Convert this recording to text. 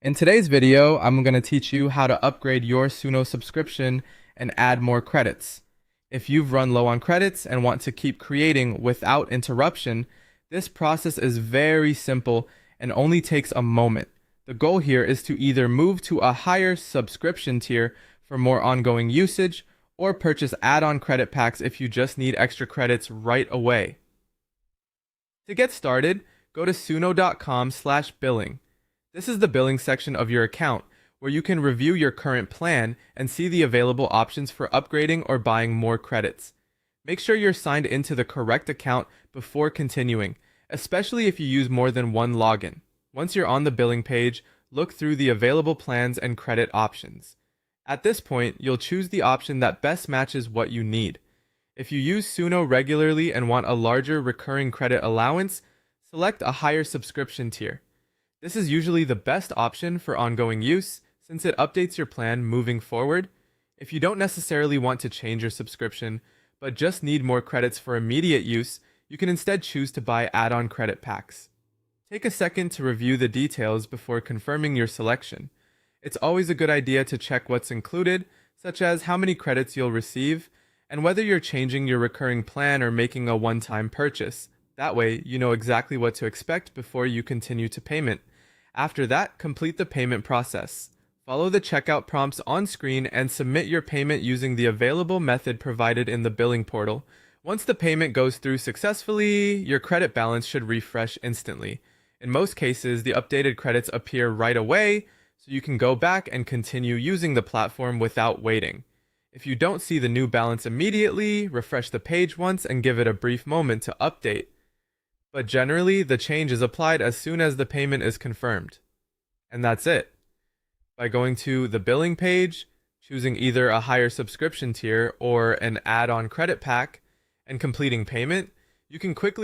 In today's video, I'm going to teach you how to upgrade your Suno subscription and add more credits. If you've run low on credits and want to keep creating without interruption, this process is very simple and only takes a moment. The goal here is to either move to a higher subscription tier for more ongoing usage or purchase add-on credit packs if you just need extra credits right away. To get started, go to suno.com/billing. This is the billing section of your account, where you can review your current plan and see the available options for upgrading or buying more credits. Make sure you're signed into the correct account before continuing, especially if you use more than one login. Once you're on the billing page, look through the available plans and credit options. At this point, you'll choose the option that best matches what you need. If you use Suno regularly and want a larger recurring credit allowance, select a higher subscription tier. This is usually the best option for ongoing use, since it updates your plan moving forward. If you don't necessarily want to change your subscription, but just need more credits for immediate use, you can instead choose to buy add-on credit packs. Take a second to review the details before confirming your selection. It's always a good idea to check what's included, such as how many credits you'll receive, and whether you're changing your recurring plan or making a one-time purchase. That way, you know exactly what to expect before you continue to payment. After that, complete the payment process. Follow the checkout prompts on screen and submit your payment using the available method provided in the billing portal. Once the payment goes through successfully, your credit balance should refresh instantly. In most cases, the updated credits appear right away, so you can go back and continue using the platform without waiting. If you don't see the new balance immediately, refresh the page once and give it a brief moment to update. But generally, the change is applied as soon as the payment is confirmed. And that's it. By going to the billing page, choosing either a higher subscription tier or an add-on credit pack, and completing payment, you can quickly